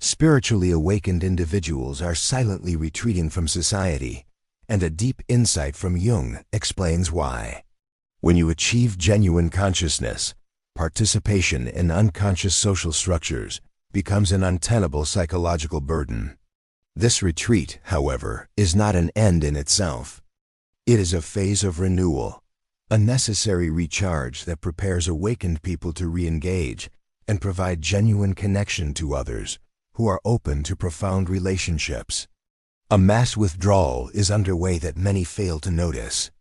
Spiritually awakened individuals are silently retreating from society, and a deep insight from Jung explains why. When you achieve genuine consciousness, participation in unconscious social structures becomes an untenable psychological burden. This retreat, however, is not an end in itself. It is a phase of renewal, a necessary recharge that prepares awakened people to re-engage and provide genuine connection to others who are open to profound relationships. A mass withdrawal is underway that many fail to notice.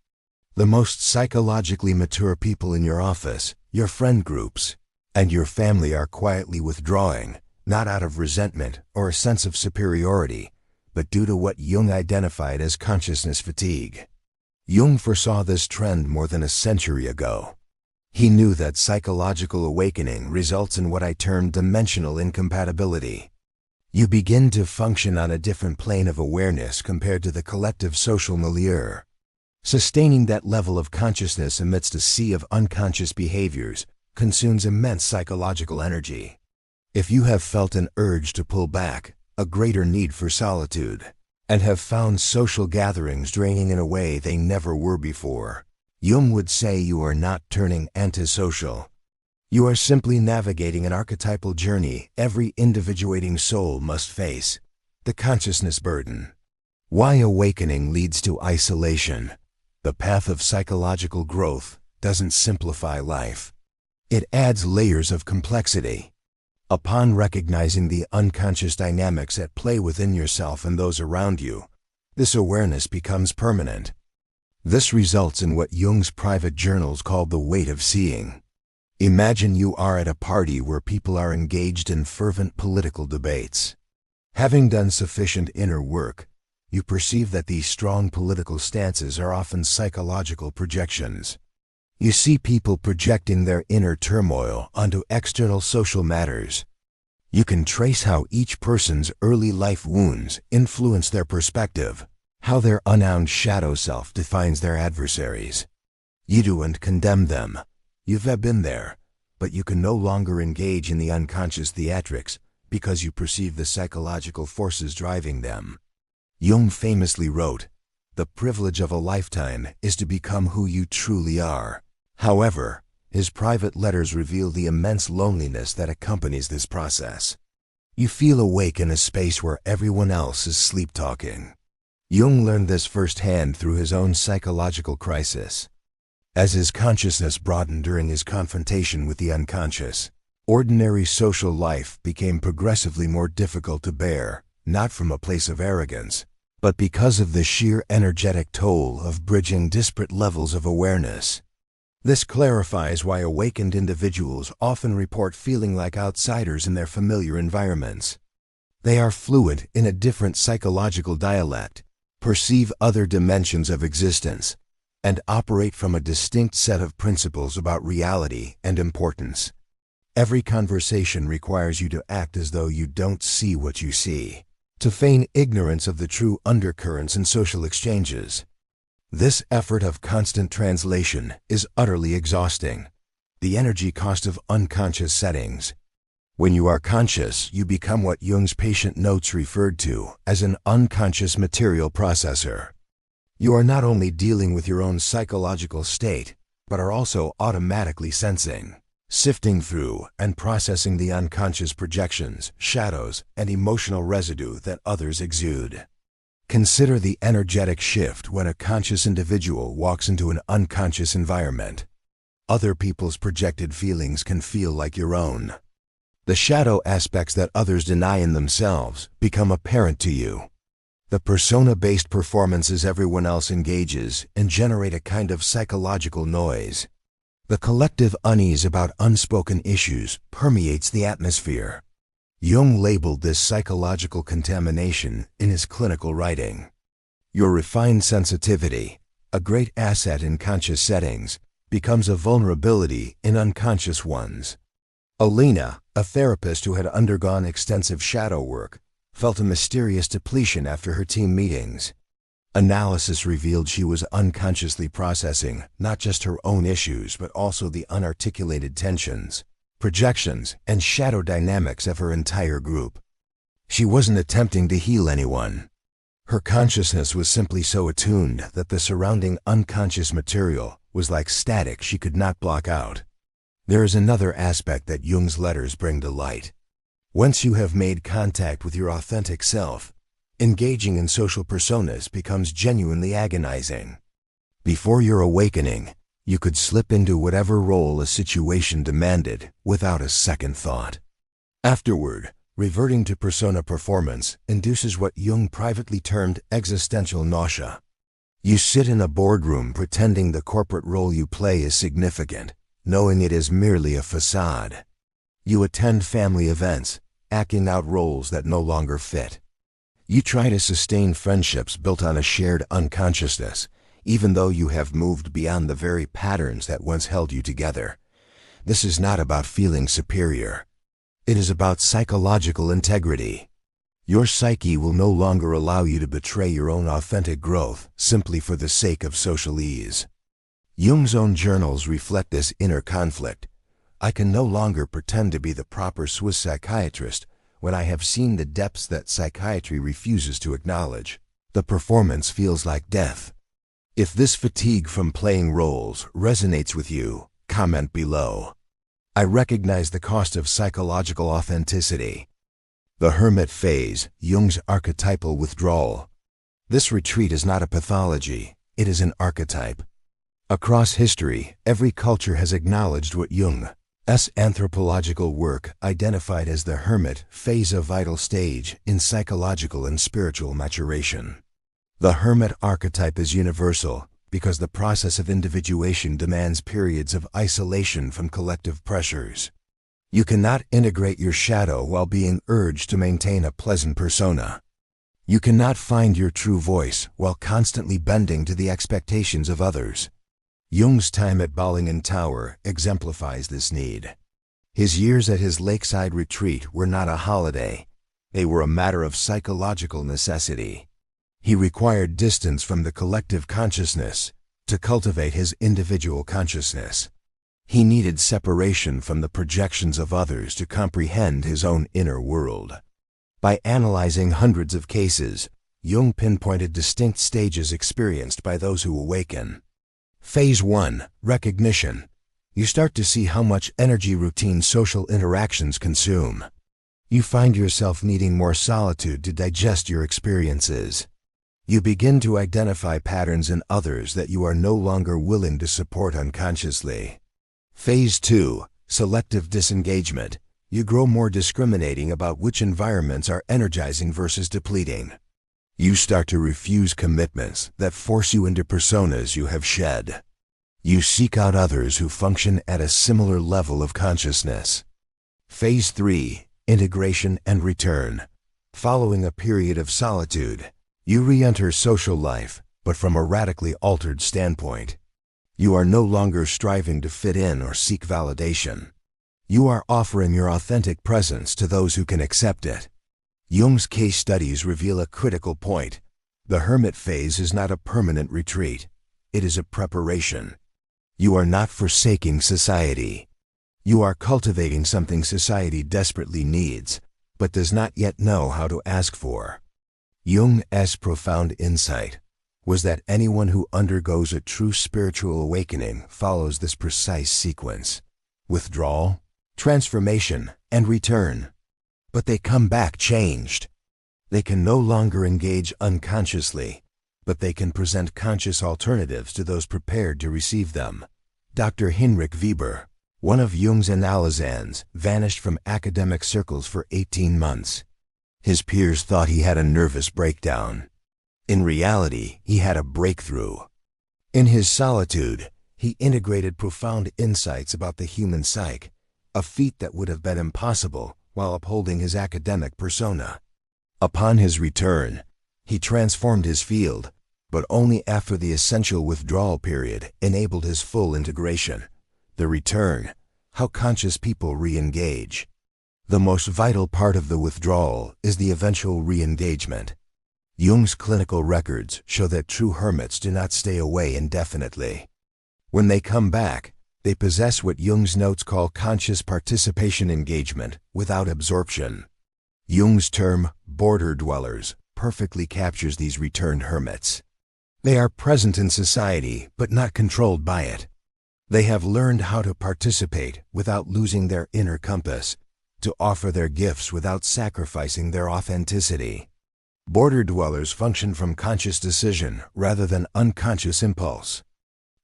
The most psychologically mature people in your office, your friend groups, and your family are quietly withdrawing, not out of resentment or a sense of superiority, but due to what Jung identified as consciousness fatigue. Jung foresaw this trend more than a century ago. He knew that psychological awakening results in what I term dimensional incompatibility. You begin to function on a different plane of awareness compared to the collective social milieu. Sustaining that level of consciousness amidst a sea of unconscious behaviors consumes immense psychological energy. If you have felt an urge to pull back, a greater need for solitude, and have found social gatherings draining in a way they never were before, Jung would say you are not turning antisocial. You are simply navigating an archetypal journey every individuating soul must face, the consciousness burden. Why awakening leads to isolation? The path of psychological growth doesn't simplify life. It adds layers of complexity. Upon recognizing the unconscious dynamics at play within yourself and those around you, this awareness becomes permanent. This results in what Jung's private journals called the weight of seeing. Imagine you are at a party where people are engaged in fervent political debates. Having done sufficient inner work, you perceive that these strong political stances are often psychological projections. You see people projecting their inner turmoil onto external social matters. You can trace how each person's early life wounds influence their perspective, how their unowned shadow self defines their adversaries. You don't condemn them. You've been there, but you can no longer engage in the unconscious theatrics because you perceive the psychological forces driving them. Jung famously wrote, "The privilege of a lifetime is to become who you truly are." However, his private letters reveal the immense loneliness that accompanies this process. You feel awake in a space where everyone else is sleep-talking. Jung learned this firsthand through his own psychological crisis. As his consciousness broadened during his confrontation with the unconscious, ordinary social life became progressively more difficult to bear, not from a place of arrogance, but because of the sheer energetic toll of bridging disparate levels of awareness. This clarifies why awakened individuals often report feeling like outsiders in their familiar environments. They are fluent in a different psychological dialect, perceive other dimensions of existence, and operate from a distinct set of principles about reality and importance. Every conversation requires you to act as though you don't see what you see, to feign ignorance of the true undercurrents in social exchanges. This effort of constant translation is utterly exhausting. The energy cost of unconscious settings. When you are conscious, you become what Jung's patient notes referred to as an unconscious material processor. You are not only dealing with your own psychological state, but are also automatically sensing, sifting through, and processing the unconscious projections, shadows, and emotional residue that others exude. Consider the energetic shift when a conscious individual walks into an unconscious environment. Other people's projected feelings can feel like your own. The shadow aspects that others deny in themselves become apparent to you. The persona-based performances everyone else engages in generate a kind of psychological noise. The collective unease about unspoken issues permeates the atmosphere. Jung labeled this psychological contamination in his clinical writing. Your refined sensitivity, a great asset in conscious settings, becomes a vulnerability in unconscious ones. Alina, a therapist who had undergone extensive shadow work, felt a mysterious depletion after her team meetings. Analysis revealed she was unconsciously processing not just her own issues but also the unarticulated tensions, projections, and shadow dynamics of her entire group. She wasn't attempting to heal anyone. Her consciousness was simply so attuned that the surrounding unconscious material was like static she could not block out. There is another aspect that Jung's letters bring to light. Once you have made contact with your authentic self, engaging in social personas becomes genuinely agonizing. Before your awakening, you could slip into whatever role a situation demanded without a second thought. Afterward, reverting to persona performance induces what Jung privately termed existential nausea. You sit in a boardroom pretending the corporate role you play is significant, knowing it is merely a facade. You attend family events, acting out roles that no longer fit. You try to sustain friendships built on a shared unconsciousness, even though you have moved beyond the very patterns that once held you together. This is not about feeling superior. It is about psychological integrity. Your psyche will no longer allow you to betray your own authentic growth simply for the sake of social ease. Jung's own journals reflect this inner conflict. I can no longer pretend to be the proper Swiss psychiatrist when I have seen the depths that psychiatry refuses to acknowledge. The performance feels like death. If this fatigue from playing roles resonates with you, comment below. I recognize the cost of psychological authenticity. The Hermit phase, Jung's archetypal withdrawal. This retreat is not a pathology, it is an archetype. Across history, every culture has acknowledged what Jung's anthropological work identified as the Hermit phase, a vital stage in psychological and spiritual maturation. The Hermit archetype is universal because the process of individuation demands periods of isolation from collective pressures. You cannot integrate your shadow while being urged to maintain a pleasant persona. You cannot find your true voice while constantly bending to the expectations of others. Jung's time at Bollingen Tower exemplifies this need. His years at his lakeside retreat were not a holiday. They were a matter of psychological necessity. He required distance from the collective consciousness to cultivate his individual consciousness. He needed separation from the projections of others to comprehend his own inner world. By analyzing hundreds of cases, Jung pinpointed distinct stages experienced by those who awaken. Phase 1, recognition. You start to see how much energy routine social interactions consume. You find yourself needing more solitude to digest your experiences. You begin to identify patterns in others that you are no longer willing to support unconsciously. Phase 2, selective disengagement. You grow more discriminating about which environments are energizing versus depleting. You start to refuse commitments that force you into personas you have shed. You seek out others who function at a similar level of consciousness. Phase 3, integration and return. Following a period of solitude, you re-enter social life, but from a radically altered standpoint. You are no longer striving to fit in or seek validation. You are offering your authentic presence to those who can accept it. Jung's case studies reveal a critical point. The Hermit phase is not a permanent retreat. It is a preparation. You are not forsaking society. You are cultivating something society desperately needs, but does not yet know how to ask for. Jung's profound insight was that anyone who undergoes a true spiritual awakening follows this precise sequence: withdrawal, transformation, and return. But they come back changed. They can no longer engage unconsciously, but they can present conscious alternatives to those prepared to receive them. Dr. Heinrich Weber, one of Jung's analysans, vanished from academic circles for 18 months. His peers thought he had a nervous breakdown. In reality, he had a breakthrough. In his solitude, he integrated profound insights about the human psyche, a feat that would have been impossible while upholding his academic persona. Upon his return, he transformed his field, but only after the essential withdrawal period enabled his full integration. The return, how conscious people re-engage. The most vital part of the withdrawal is the eventual re-engagement. Jung's clinical records show that true hermits do not stay away indefinitely. When they come back, they possess what Jung's notes call conscious participation engagement without absorption. Jung's term, border dwellers, perfectly captures these returned hermits. They are present in society, but not controlled by it. They have learned how to participate without losing their inner compass, to offer their gifts without sacrificing their authenticity. Border dwellers function from conscious decision rather than unconscious impulse.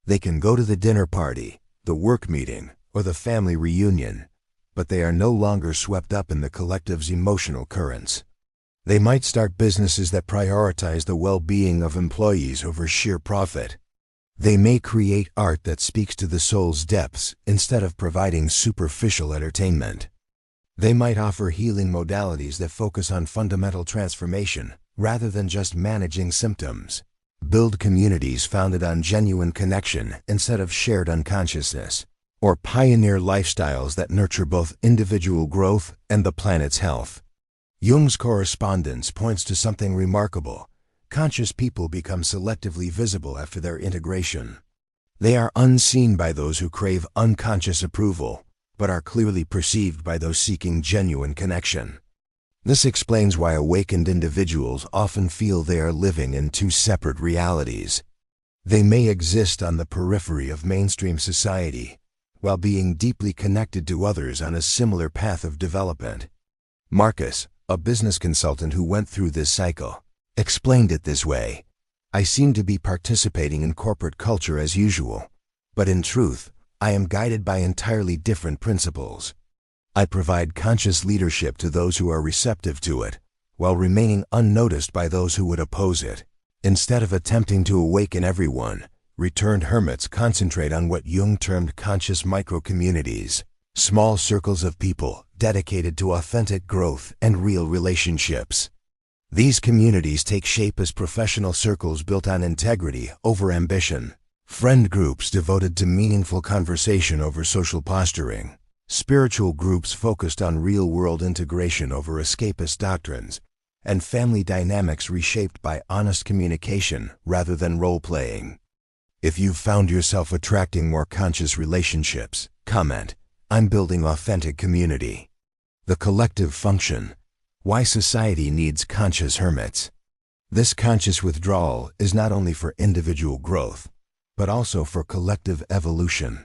They can go to the dinner party, the work meeting, or the family reunion, but they are no longer swept up in the collective's emotional currents. They might start businesses that prioritize the well-being of employees over sheer profit. They may create art that speaks to the soul's depths instead of providing superficial entertainment. They might offer healing modalities that focus on fundamental transformation rather than just managing symptoms. Build communities founded on genuine connection instead of shared unconsciousness, or pioneer lifestyles that nurture both individual growth and the planet's health. Jung's correspondence points to something remarkable. Conscious people become selectively visible after their integration. They are unseen by those who crave unconscious approval, but are clearly perceived by those seeking genuine connection. This explains why awakened individuals often feel they are living in two separate realities. They may exist on the periphery of mainstream society, while being deeply connected to others on a similar path of development. Marcus, a business consultant who went through this cycle, explained it this way: "I seem to be participating in corporate culture as usual, but in truth, I am guided by entirely different principles. I provide conscious leadership to those who are receptive to it, while remaining unnoticed by those who would oppose it." Instead of attempting to awaken everyone, returned hermits concentrate on what Jung termed conscious micro-communities, small circles of people dedicated to authentic growth and real relationships. These communities take shape as professional circles built on integrity over ambition, friend groups devoted to meaningful conversation over social posturing, spiritual groups focused on real-world integration over escapist doctrines, and family dynamics reshaped by honest communication rather than role-playing. If you've found yourself attracting more conscious relationships, comment, "I'm building authentic community." The collective function. Why society needs conscious hermits. This conscious withdrawal is not only for individual growth, but also for collective evolution.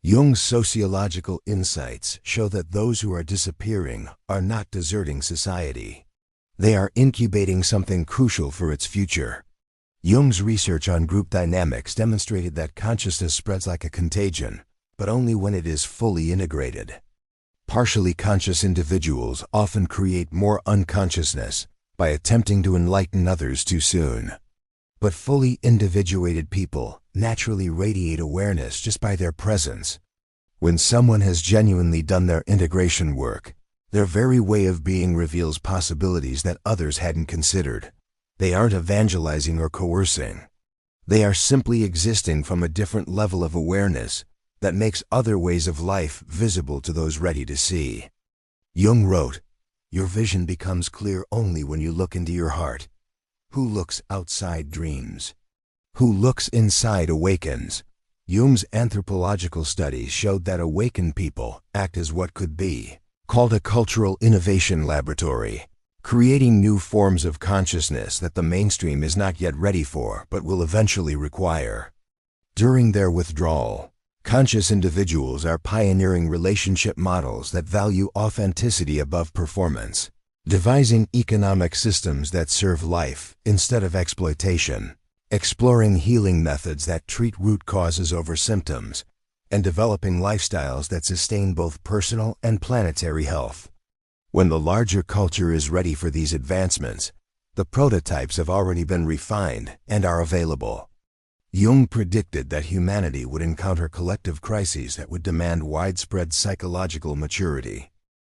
Jung's sociological insights show that those who are disappearing are not deserting society. They are incubating something crucial for its future. Jung's research on group dynamics demonstrated that consciousness spreads like a contagion, but only when it is fully integrated. Partially conscious individuals often create more unconsciousness by attempting to enlighten others too soon. But fully individuated people naturally radiate awareness just by their presence. When someone has genuinely done their integration work, their very way of being reveals possibilities that others hadn't considered. They aren't evangelizing or coercing. They are simply existing from a different level of awareness that makes other ways of life visible to those ready to see. Jung wrote, "Your vision becomes clear only when you look into your heart. Who looks outside dreams. Who looks inside awakens." Jung's anthropological studies showed that awakened people act as what could be called a cultural innovation laboratory, creating new forms of consciousness that the mainstream is not yet ready for but will eventually require. During their withdrawal, conscious individuals are pioneering relationship models that value authenticity above performance, devising economic systems that serve life instead of exploitation, exploring healing methods that treat root causes over symptoms, and developing lifestyles that sustain both personal and planetary health. When the larger culture is ready for these advancements, the prototypes have already been refined and are available. Jung predicted that humanity would encounter collective crises that would demand widespread psychological maturity.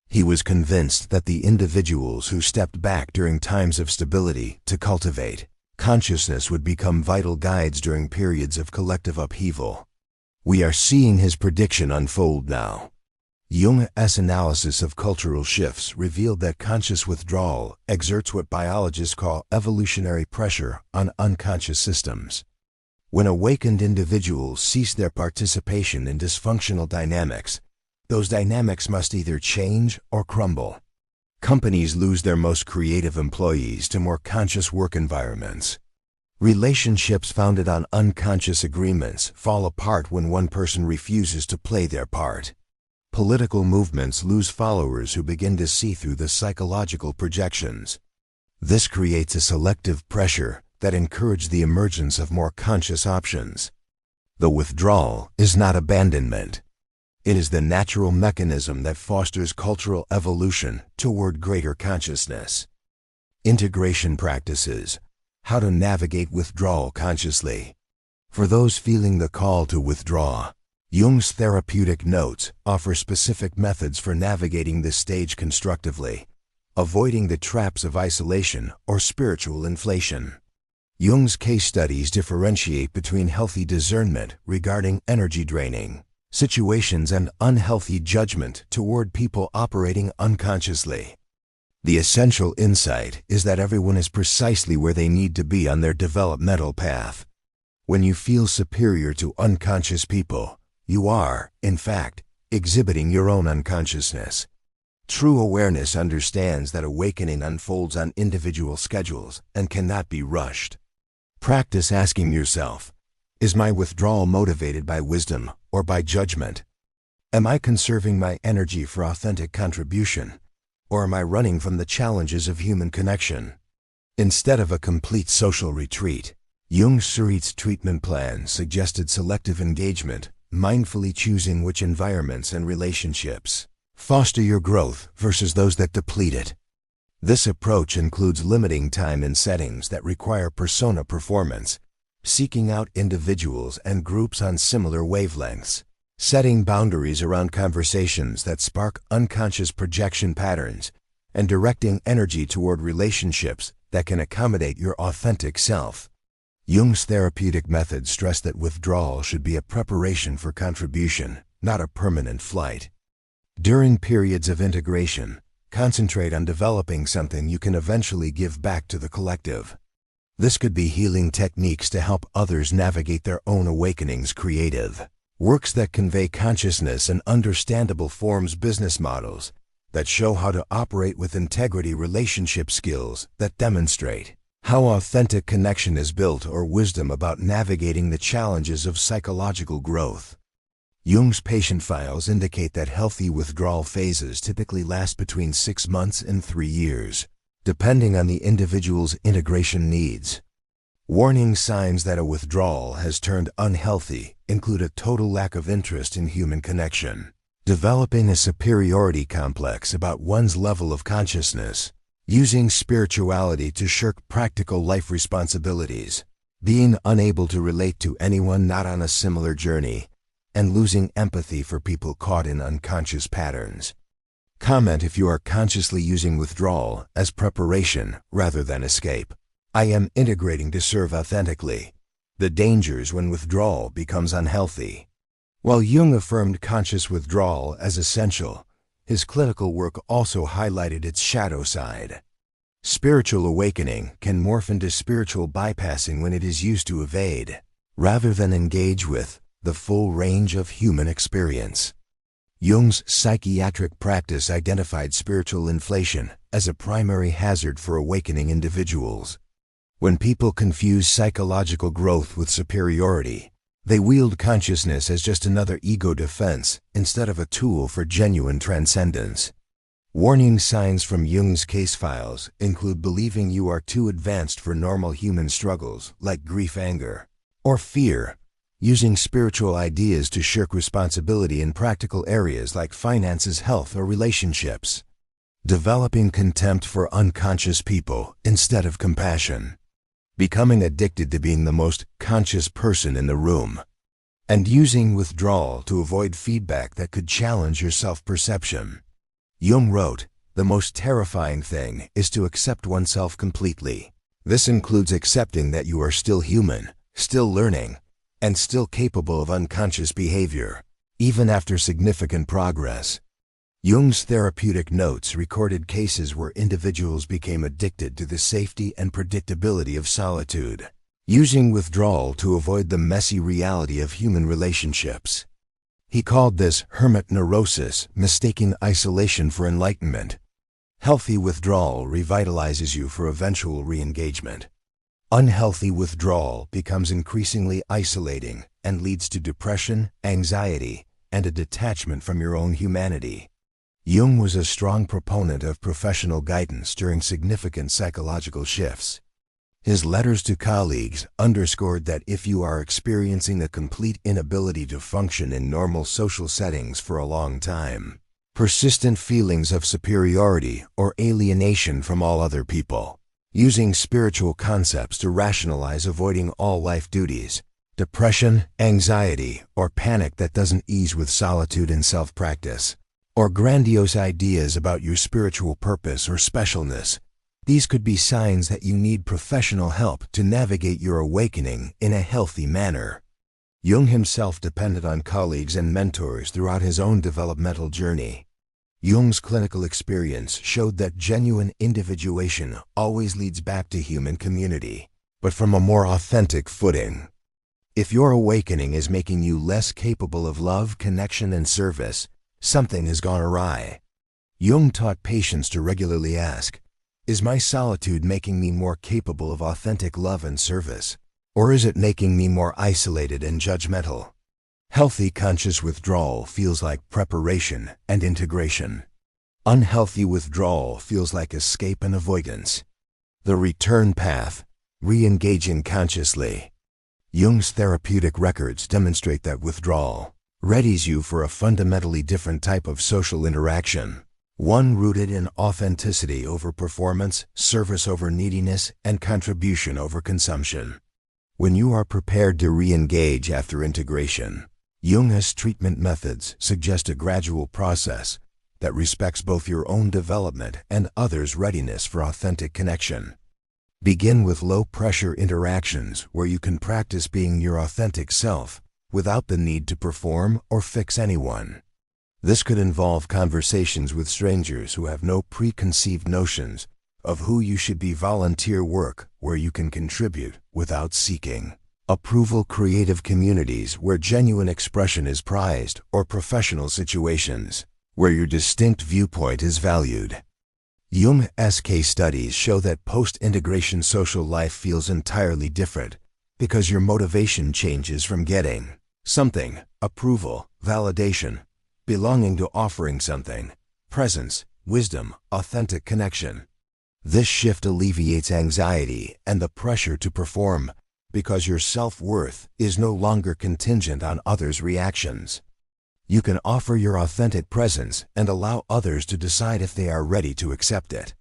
He was convinced that the individuals who stepped back during times of stability to cultivate consciousness would become vital guides during periods of collective upheaval. We are seeing his prediction unfold now. Jung's analysis of cultural shifts revealed that conscious withdrawal exerts what biologists call evolutionary pressure on unconscious systems. When awakened individuals cease their participation in dysfunctional dynamics, those dynamics must either change or crumble. Companies lose their most creative employees to more conscious work environments. Relationships founded on unconscious agreements fall apart when one person refuses to play their part. Political movements lose followers who begin to see through the psychological projections. This creates a selective pressure that encourages the emergence of more conscious options. The withdrawal is not abandonment. It is the natural mechanism that fosters cultural evolution toward greater consciousness. Integration practices. How to navigate withdrawal consciously. For those feeling the call to withdraw, Jung's therapeutic notes offer specific methods for navigating this stage constructively, avoiding the traps of isolation or spiritual inflation. Jung's case studies differentiate between healthy discernment regarding energy draining situations and unhealthy judgment toward people operating unconsciously. The essential insight is that everyone is precisely where they need to be on their developmental path. When you feel superior to unconscious people, you are, in fact, exhibiting your own unconsciousness. True awareness understands that awakening unfolds on individual schedules and cannot be rushed. Practice asking yourself, is my withdrawal motivated by wisdom or by judgment? Am I conserving my energy for authentic contribution? Or am I running from the challenges of human connection? Instead of a complete social retreat, Jung's Surit's treatment plan suggested selective engagement, mindfully choosing which environments and relationships foster your growth versus those that deplete it. This approach includes limiting time in settings that require persona performance, seeking out individuals and groups on similar wavelengths, setting boundaries around conversations that spark unconscious projection patterns, and directing energy toward relationships that can accommodate your authentic self. Jung's therapeutic methods stress that withdrawal should be a preparation for contribution, not a permanent flight. During periods of integration, concentrate on developing something you can eventually give back to the collective. This could be healing techniques to help others navigate their own awakenings, creative works that convey consciousness, and understandable forms, business models that show how to operate with integrity, relationship skills that demonstrate how authentic connection is built, or wisdom about navigating the challenges of psychological growth. Jung's patient files indicate that healthy withdrawal phases typically last between 6 months and 3 years, depending on the individual's integration needs. Warning signs that a withdrawal has turned unhealthy include a total lack of interest in human connection, developing a superiority complex about one's level of consciousness, using spirituality to shirk practical life responsibilities, being unable to relate to anyone not on a similar journey, and losing empathy for people caught in unconscious patterns. Comment if you are consciously using withdrawal as preparation rather than escape. I am integrating to serve authentically. The dangers when withdrawal becomes unhealthy. While Jung affirmed conscious withdrawal as essential, his clinical work also highlighted its shadow side. Spiritual awakening can morph into spiritual bypassing when it is used to evade, rather than engage with, the full range of human experience. Jung's psychiatric practice identified spiritual inflation as a primary hazard for awakening individuals. When people confuse psychological growth with superiority, they wield consciousness as just another ego defense instead of a tool for genuine transcendence. Warning signs from Jung's case files include believing you are too advanced for normal human struggles like grief, anger, or fear, using spiritual ideas to shirk responsibility in practical areas like finances, health, or relationships, developing contempt for unconscious people instead of compassion, becoming addicted to being the most conscious person in the room, and using withdrawal to avoid feedback that could challenge your self-perception. Jung wrote, "The most terrifying thing is to accept oneself completely. This includes accepting that you are still human, still learning, and still capable of unconscious behavior, even after significant progress." Jung's therapeutic notes recorded cases where individuals became addicted to the safety and predictability of solitude, using withdrawal to avoid the messy reality of human relationships. He called this hermit neurosis, mistaking isolation for enlightenment. Healthy withdrawal revitalizes you for eventual re-engagement. Unhealthy withdrawal becomes increasingly isolating and leads to depression, anxiety, and a detachment from your own humanity. Jung was a strong proponent of professional guidance during significant psychological shifts. His letters to colleagues underscored that if you are experiencing a complete inability to function in normal social settings for a long time, persistent feelings of superiority or alienation from all other people, using spiritual concepts to rationalize avoiding all life duties, depression, anxiety, or panic that doesn't ease with solitude and self-practice, or grandiose ideas about your spiritual purpose or specialness, these could be signs that you need professional help to navigate your awakening in a healthy manner. Jung himself depended on colleagues and mentors throughout his own developmental journey. Jung's clinical experience showed that genuine individuation always leads back to human community, but from a more authentic footing. If your awakening is making you less capable of love, connection, and service, something has gone awry. Jung taught patients to regularly ask, "Is my solitude making me more capable of authentic love and service, or is it making me more isolated and judgmental?" Healthy conscious withdrawal feels like preparation and integration. Unhealthy withdrawal feels like escape and avoidance. The return path, re-engaging consciously. Jung's therapeutic records demonstrate that withdrawal readies you for a fundamentally different type of social interaction, one rooted in authenticity over performance, service over neediness, and contribution over consumption. When you are prepared to re-engage after integration, Jung's treatment methods suggest a gradual process that respects both your own development and others' readiness for authentic connection. Begin with low-pressure interactions where you can practice being your authentic self without the need to perform or fix anyone. This could involve conversations with strangers who have no preconceived notions of who you should be, volunteer work where you can contribute without seeking approval, creative communities where genuine expression is prized, or professional situations where your distinct viewpoint is valued. Jung's case studies show that post-integration social life feels entirely different because your motivation changes from getting something, approval, validation, belonging, to offering something, presence, wisdom, authentic connection. This shift alleviates anxiety and the pressure to perform because your self-worth is no longer contingent on others' reactions. You can offer your authentic presence and allow others to decide if they are ready to accept it.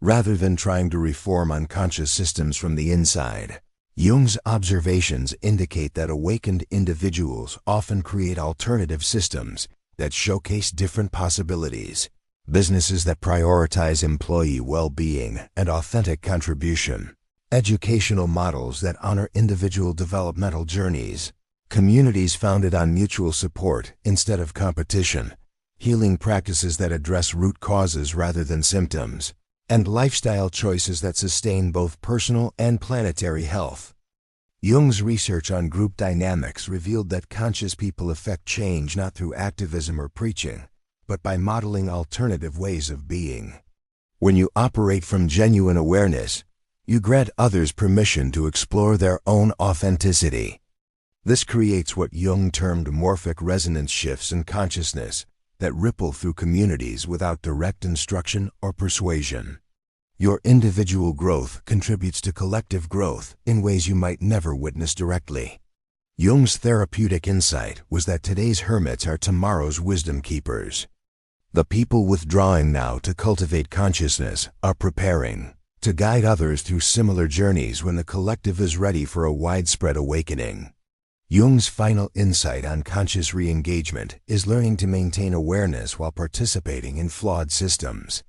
Rather than trying to reform unconscious systems from the inside, Jung's observations indicate that awakened individuals often create alternative systems that showcase different possibilities, businesses that prioritize employee well-being and authentic contribution, educational models that honor individual developmental journeys, communities founded on mutual support instead of competition, healing practices that address root causes rather than symptoms, and lifestyle choices that sustain both personal and planetary health. Jung's research on group dynamics revealed that conscious people affect change not through activism or preaching, but by modeling alternative ways of being. When you operate from genuine awareness, you grant others permission to explore their own authenticity. This creates what Jung termed morphic resonance shifts in consciousness that ripple through communities without direct instruction or persuasion. Your individual growth contributes to collective growth in ways you might never witness directly. Jung's therapeutic insight was that today's hermits are tomorrow's wisdom keepers. The people withdrawing now to cultivate consciousness are preparing to guide others through similar journeys when the collective is ready for a widespread awakening. Jung's final insight on conscious re-engagement is learning to maintain awareness while participating in flawed systems.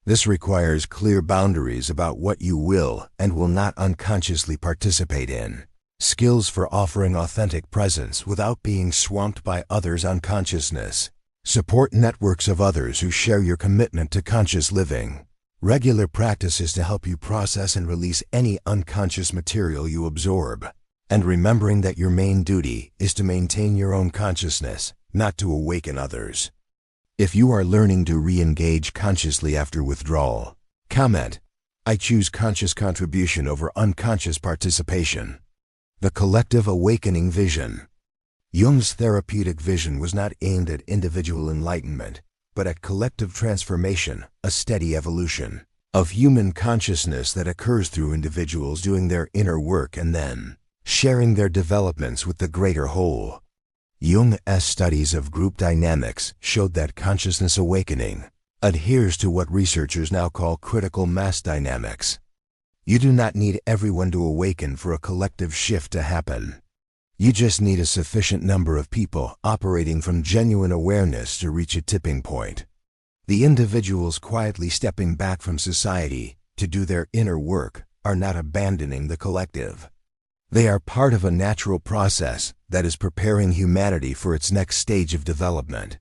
This requires clear boundaries about what you will and will not unconsciously participate in, skills for offering authentic presence without being swamped by others' unconsciousness, support networks of others who share your commitment to conscious living, regular practices to help you process and release any unconscious material you absorb, and remembering that your main duty is to maintain your own consciousness, not to awaken others. If you are learning to re-engage consciously after withdrawal, comment, "I choose conscious contribution over unconscious participation." The collective awakening vision. Jung's therapeutic vision was not aimed at individual enlightenment, but at collective transformation, a steady evolution of human consciousness that occurs through individuals doing their inner work and then sharing their developments with the greater whole. Jung's studies of group dynamics showed that consciousness awakening adheres to what researchers now call critical mass dynamics. You do not need everyone to awaken for a collective shift to happen. You just need a sufficient number of people operating from genuine awareness to reach a tipping point. The individuals quietly stepping back from society to do their inner work are not abandoning the collective. They are part of a natural process that is preparing humanity for its next stage of development.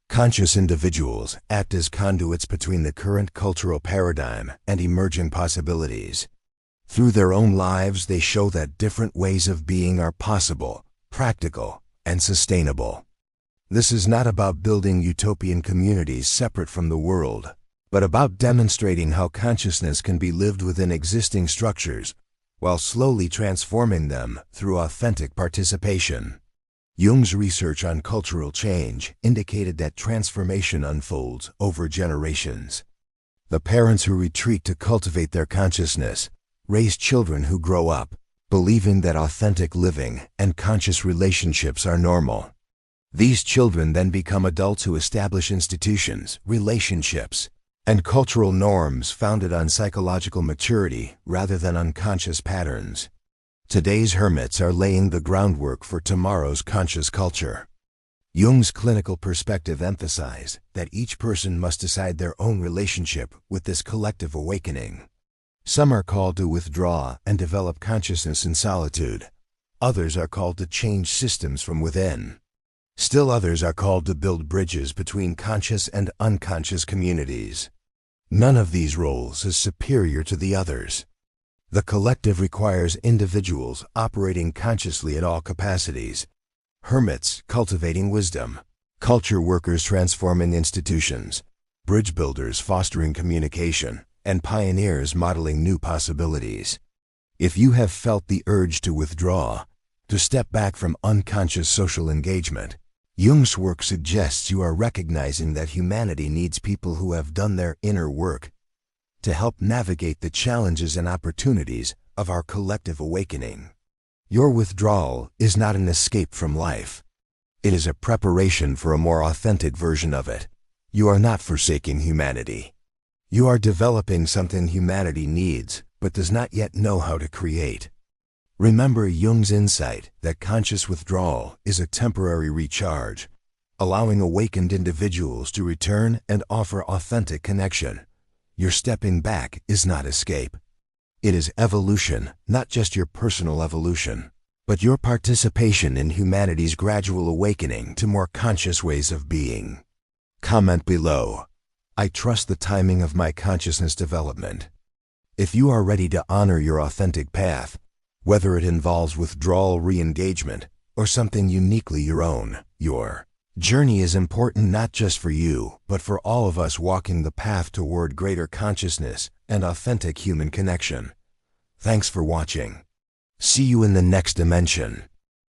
Conscious individuals act as conduits between the current cultural paradigm and emerging possibilities. Through their own lives, they show that different ways of being are possible, practical, and sustainable. This is not about building utopian communities separate from the world, but about demonstrating how consciousness can be lived within existing structures while slowly transforming them through authentic participation. Jung's research on cultural change indicated that transformation unfolds over generations. The parents who retreat to cultivate their consciousness raise children who grow up believing that authentic living and conscious relationships are normal. These children then become adults who establish institutions, relationships, and cultural norms founded on psychological maturity rather than unconscious patterns. Today's hermits are laying the groundwork for tomorrow's conscious culture. Jung's clinical perspective emphasized that each person must decide their own relationship with this collective awakening. Some are called to withdraw and develop consciousness in solitude. Others are called to change systems from within. Still others are called to build bridges between conscious and unconscious communities. None of these roles is superior to the others. The collective requires individuals operating consciously at all capacities. Hermits cultivating wisdom, culture workers transforming institutions, bridge builders fostering communication, and pioneers modeling new possibilities. If you have felt the urge to withdraw, to step back from unconscious social engagement, Jung's work suggests you are recognizing that humanity needs people who have done their inner work to help navigate the challenges and opportunities of our collective awakening. Your withdrawal is not an escape from life. It is a preparation for a more authentic version of it. You are not forsaking humanity. You are developing something humanity needs but does not yet know how to create. Remember Jung's insight that conscious withdrawal is a temporary recharge, allowing awakened individuals to return and offer authentic connection. Your stepping back is not escape. It is evolution, not just your personal evolution, but your participation in humanity's gradual awakening to more conscious ways of being. Comment below. I trust the timing of my consciousness development. If you are ready to honor your authentic path, whether it involves withdrawal, re-engagement, or something uniquely your own, your journey is important not just for you, but for all of us walking the path toward greater consciousness and authentic human connection. Thanks for watching. See you in the next dimension.